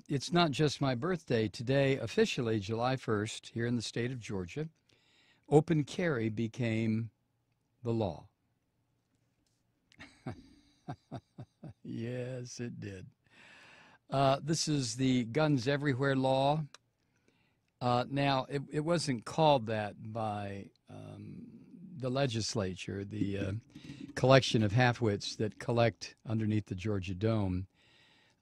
It's not just my birthday. Today, officially, July 1st, here in the state of Georgia, open carry became the law. Yes, it did. This is the Guns Everywhere law. Now, it wasn't called that by the legislature, the collection of halfwits that collect underneath the Georgia Dome,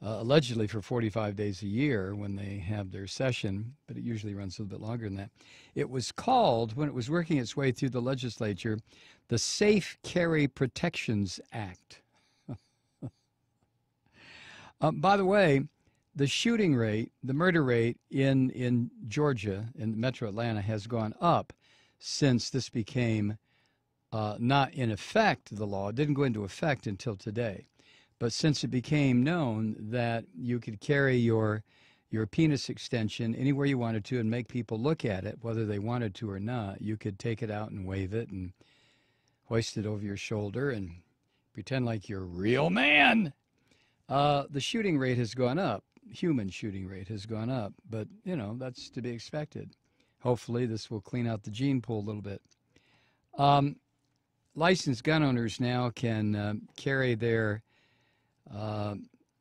allegedly for 45 days a year when they have their session, but it usually runs a little bit longer than that. It was called, when it was working its way through the legislature, the Safe Carry Protections Act. By the way, the shooting rate, the murder rate in Georgia, in Metro Atlanta, has gone up since this became not in effect, the law. It didn't go into effect until today. But since it became known that you could carry your penis extension anywhere you wanted to and make people look at it, whether they wanted to or not, you could take it out and wave it and hoist it over your shoulder and pretend like you're a real man. The shooting rate has gone up. Human shooting rate has gone up. But, you know, that's to be expected. Hopefully this will clean out the gene pool a little bit. Licensed gun owners now can carry their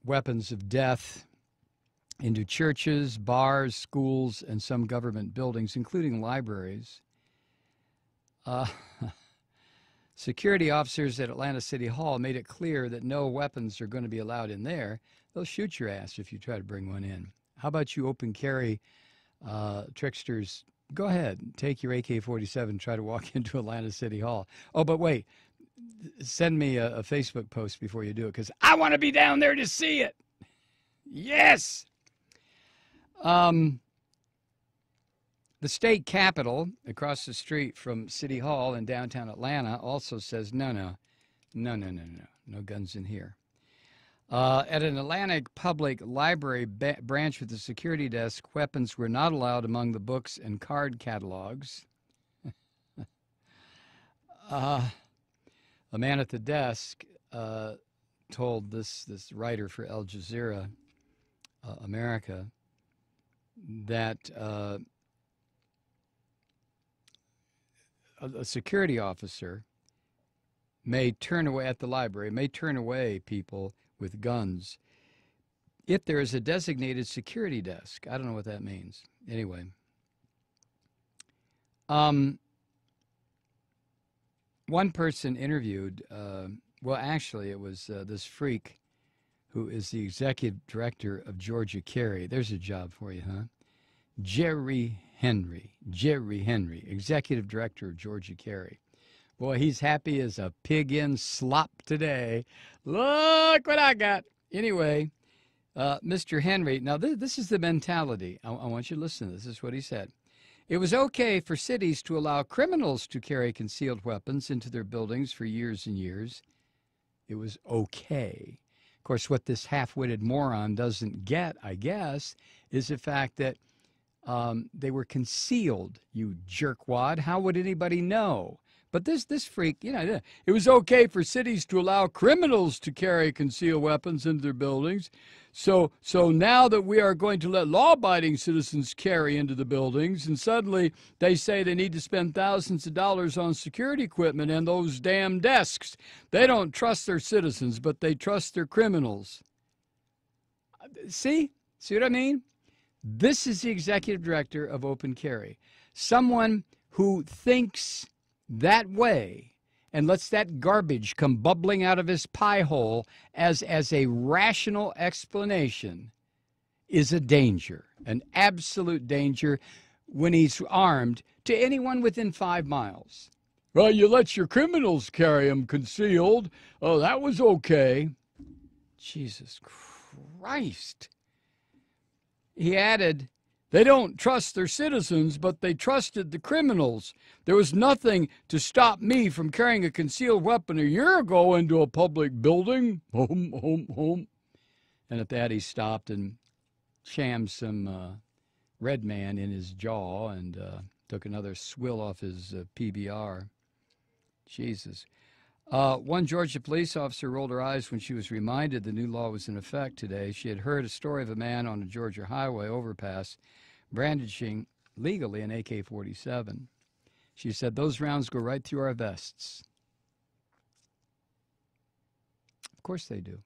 weapons of death into churches, bars, schools, and some government buildings, including libraries. Security officers at Atlanta City Hall made it clear that no weapons are going to be allowed in there. They'll shoot your ass if you try to bring one in. How about you open carry tricksters? Go ahead, take your AK-47, try to walk into Atlanta City Hall. Oh, but wait, send me a Facebook post before you do it, because I want to be down there to see it. Yes. The state capitol across the street from City Hall in downtown Atlanta also says no guns in here. At an Atlantic Public Library branch with a security desk, weapons were not allowed among the books and card catalogs. A man at the desk told this writer for Al Jazeera America that a security officer may turn away at the library, may turn away people with guns if there is a designated security desk. I don't know what that means. Anyway. One person interviewed, well, actually, it was this freak who is the executive director of Georgia Carry. There's a job for you, huh? Jerry Henry, executive director of Georgia Carry. Boy, he's happy as a pig in slop today. Look what I got. Anyway, Mr. Henry, now this is the mentality. I want you to listen to this. This is what he said. It was okay for cities to allow criminals to carry concealed weapons into their buildings for years and years. It was okay. Of course, what this half-witted moron doesn't get, I guess, is the fact that they were concealed, you jerkwad. How would anybody know? But this freak, you know, it was okay for cities to allow criminals to carry concealed weapons into their buildings. So now that we are going to let law-abiding citizens carry into the buildings, and suddenly they say they need to spend thousands of dollars on security equipment and those damn desks. They don't trust their citizens, but they trust their criminals. See what I mean? This is the executive director of Open Carry, someone who thinks that way and lets that garbage come bubbling out of his pie hole as a rational explanation is a danger, an absolute danger when he's armed to anyone within 5 miles. Well, you let your criminals carry them concealed. Oh, that was okay. Jesus Christ. He added, they don't trust their citizens, but they trusted the criminals. There was nothing to stop me from carrying a concealed weapon a year ago into a public building. Home. And at that, he stopped and shammed some red man in his jaw and took another swill off his PBR. Jesus. One Georgia police officer rolled her eyes when she was reminded the new law was in effect today. She had heard a story of a man on a Georgia highway overpass brandishing legally an AK 47. She said, "Those rounds go right through our vests." Of course they do.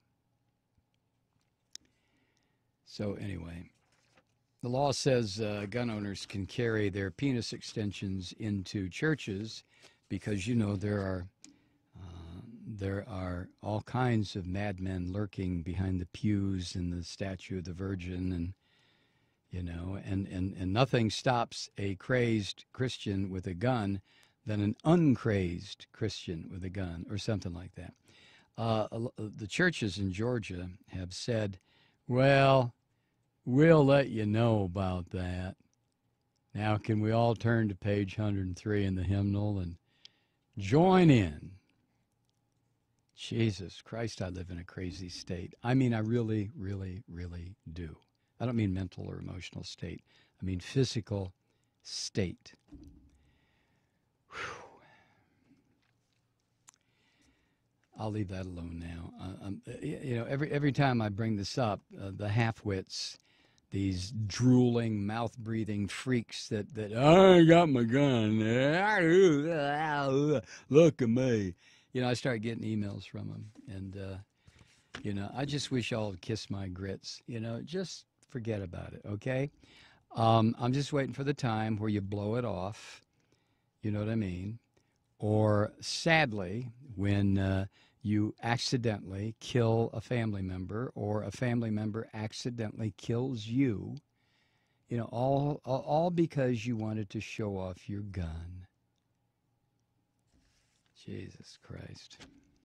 So, anyway, the law says gun owners can carry their penis extensions into churches because, you know, there are all kinds of madmen lurking behind the pews and the statue of the Virgin, and you know, and nothing stops a crazed Christian with a gun than an uncrazed Christian with a gun, or something like that. The churches in Georgia have said, "Well, we'll let you know about that." Now, can we all turn to page 103 in the hymnal and join in? Jesus Christ, I live in a crazy state. I mean, I really, really, really do. I don't mean mental or emotional state. I mean physical state. Whew. I'll leave that alone now. You know, every time I bring this up, the half-wits, these drooling, mouth-breathing freaks that I got my gun. Look at me. You know, I start getting emails from them, and you know, I just wish y'all would kiss my grits. You know, just forget about it, okay? I'm just waiting for the time where you blow it off. You know what I mean? Or sadly, when you accidentally kill a family member, or a family member accidentally kills you. You know, all because you wanted to show off your gun. Jesus Christ.